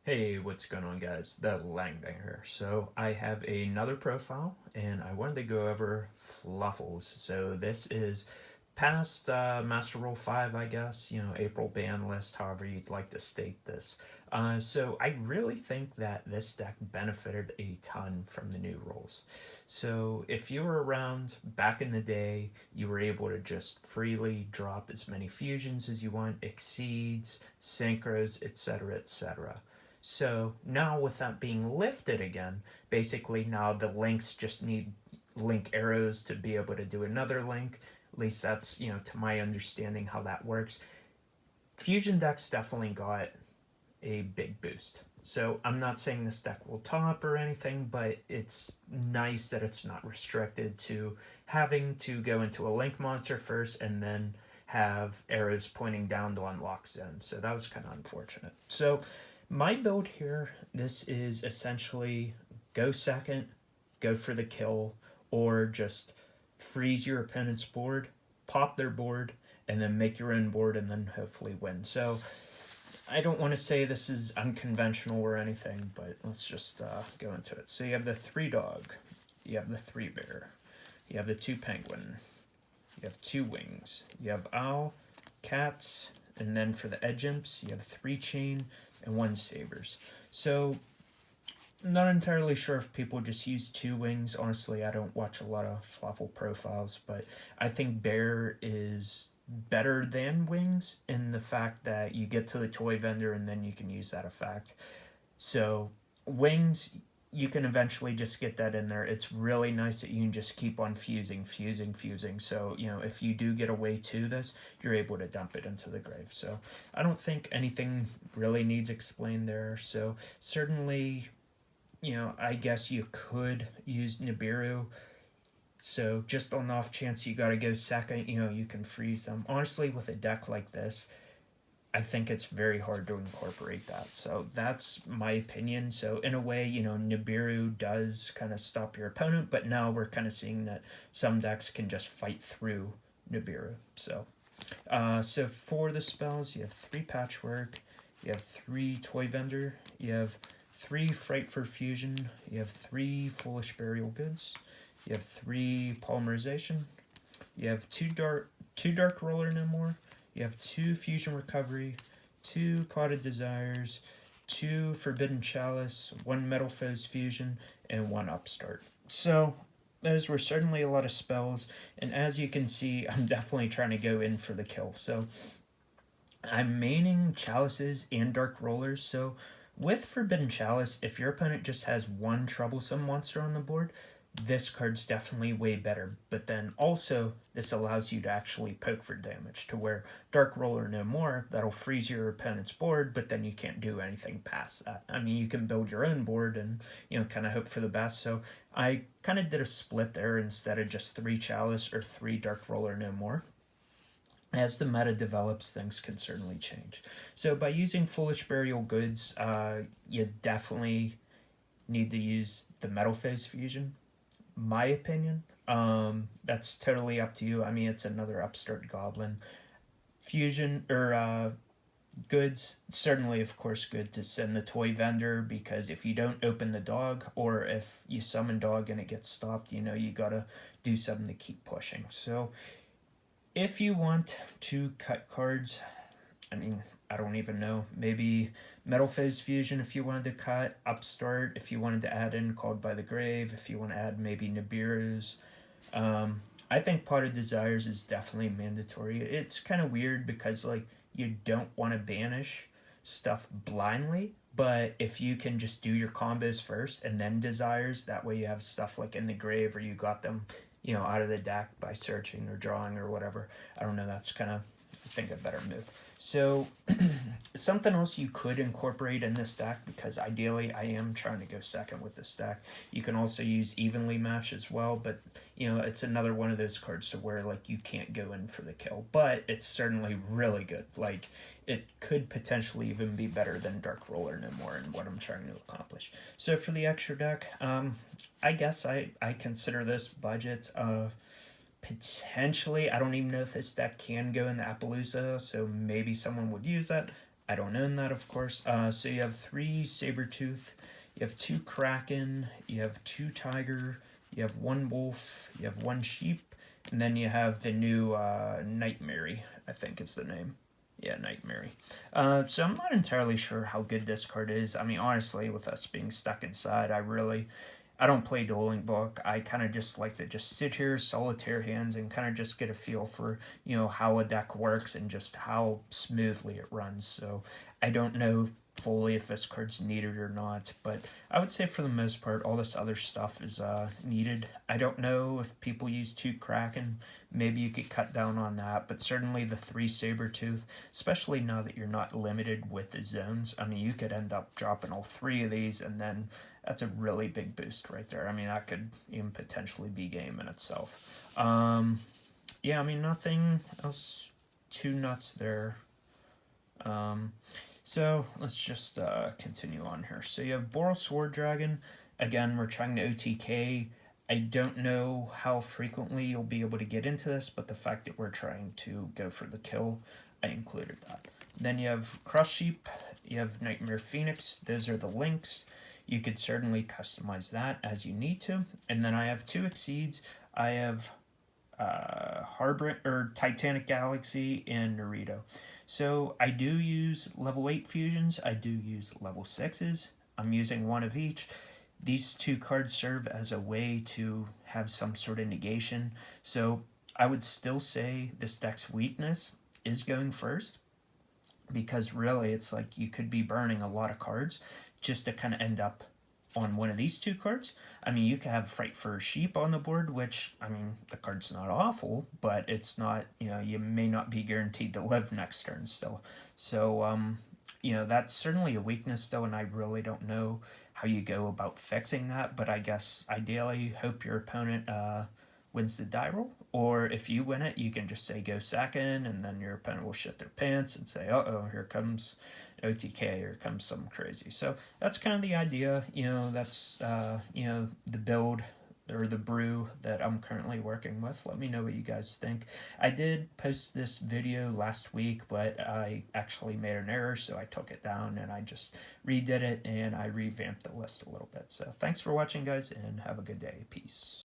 Hey, what's going on, guys? The Langbanger here. So I have another profile, and I wanted to go over FLUFFALs. So this is past Master Rule 5, I guess, April ban list, however you'd like to state this. So I really think that this deck benefited a ton from the new rules. So if you were around back in the day, you were able to just freely drop as many fusions as you want, exceeds, synchros, etc., etc. So now with that being lifted again, basically now the links just need link arrows to be able to do another link. At least that's, to my understanding how that works. Fusion decks definitely got a big boost. So I'm not saying this deck will top or anything, but it's nice that it's not restricted to having to go into a link monster first and then have arrows pointing down to unlock zones. So that was kind of unfortunate. So my build here, this is essentially go second, go for the kill, or just freeze your opponent's board, pop their board, and then make your own board and then hopefully win. So I don't want to say this is unconventional or anything, but let's just go into it. So you have the 3 dog, you have the 3 bear, you have the 2 penguin, you have 2 wings, you have owl, cats, and then for the edge imps, you have 3 chain and 1 sabers. So I'm not entirely sure if people just use 2 wings. Honestly, I don't watch a lot of FLUFFAL profiles, but I think bear is better than wings in the fact that you get to the toy vendor and then you can use that effect. So wings, you can eventually just get that in there. It's really nice that you can just keep on fusing. So, if you do get away to this, you're able to dump it into the grave. So I don't think anything really needs explained there. So certainly, I guess you could use Nibiru. So just on the off chance you got to go second, you can freeze them. Honestly, with a deck like this, I think it's very hard to incorporate that. So that's my opinion. So in a way, Nibiru does kind of stop your opponent, but now we're kind of seeing that some decks can just fight through Nibiru. So for the spells, you have 3 patchwork, you have 3 toy vendor, you have 3 frightful fusion, you have 3 foolish burial goods, you have 3 polymerization, you have 2 dark roller no more, you have 2 fusion recovery, 2 potted desires, 2 forbidden chalice, 1 metal foes fusion, and 1 upstart. So those were certainly a lot of spells, and as you can see, I'm definitely trying to go in for the kill. So I'm maining chalices and dark rollers. So with forbidden chalice, if your opponent just has 1 troublesome monster on the board, this card's definitely way better. But then also, this allows you to actually poke for damage, to where Dark Roller no more, that'll freeze your opponent's board, but then you can't do anything past that. I mean, you can build your own board and, kind of hope for the best. So I kind of did a split there instead of just 3 Chalice or 3 Dark Roller no more. As the meta develops, things can certainly change. So by using Foolish Burial Goods, you definitely need to use the Metal Phase Fusion. My opinion. That's totally up to you. I mean, it's another upstart goblin. Fusion or goods, certainly, of course, good to send the toy vendor, because if you don't open the dog, or if you summon dog and it gets stopped, you gotta do something to keep pushing. So if you want to cut cards, I mean, I don't even know. Maybe Metal Phase Fusion if you wanted to cut, Upstart if you wanted to add in Called by the Grave, if you want to add maybe Nibiru's. I think Potted Desires is definitely mandatory. It's kind of weird because, you don't want to banish stuff blindly, but if you can just do your combos first and then Desires, that way you have stuff like in the grave, or you got them, out of the deck by searching or drawing or whatever. I don't know, that's kind of, I think, a better move. So something else you could incorporate in this deck, because ideally I am trying to go second with this deck. You can also use Evenly Match as well, but it's another one of those cards to where you can't go in for the kill, but it's certainly really good. It could potentially even be better than Dark Roller no more in what I'm trying to accomplish. So for the extra deck, I guess I consider this budget potentially. I don't even know if this deck can go in the Appaloosa, so maybe someone would use that. I don't own that, of course. So you have 3 Sabertooth, you have 2 Kraken, you have 2 Tiger, you have 1 Wolf, you have 1 Sheep, and then you have the new Nightmare, I think is the name. Yeah, Nightmare. So I'm not entirely sure how good this card is. I mean, honestly, with us being stuck inside, I don't play Dueling Book. I kind of just like to just sit here, solitaire hands, and kind of just get a feel for, how a deck works and just how smoothly it runs. So I don't know fully if this card's needed or not, but I would say for the most part, all this other stuff is needed. I don't know if people use 2 Kraken. Maybe you could cut down on that, but certainly the 3 Sabertooth, especially now that you're not limited with the zones. I mean, you could end up dropping all 3 of these, and then that's a really big boost right there. I mean, that could even potentially be game in itself. Yeah, I mean, nothing else too nuts there. So let's just continue on here. So you have Boral Sword Dragon. Again, we're trying to OTK. I don't know how frequently you'll be able to get into this, but the fact that we're trying to go for the kill, I included that. Then you have Crush Sheep, you have Nightmare Phoenix. Those are the links. You could certainly customize that as you need to. And then I have 2 Exceeds. I have Titanic Galaxy and Naruto. So I do use level 8 fusions. I do use level 6s. I'm using 1 of each. These 2 cards serve as a way to have some sort of negation. So I would still say this deck's weakness is going first, because really it's like you could be burning a lot of cards just to kind of end up on one of these 2 cards. I mean, you could have Fright for a Sheep on the board, which, I mean, the card's not awful, but it's not, you may not be guaranteed to live next turn still. So, that's certainly a weakness though, and I really don't know how you go about fixing that, but I guess ideally hope your opponent wins the die roll, or if you win it, you can just say go second, and then your opponent will shit their pants and say, uh-oh, here comes OTK, here comes something crazy. So that's kind of the idea. That's the build or the brew that I'm currently working with. Let me know what you guys think. I did post this video last week, but I actually made an error, so I took it down and I just redid it and I revamped the list a little bit. So thanks for watching, guys, and have a good day. Peace.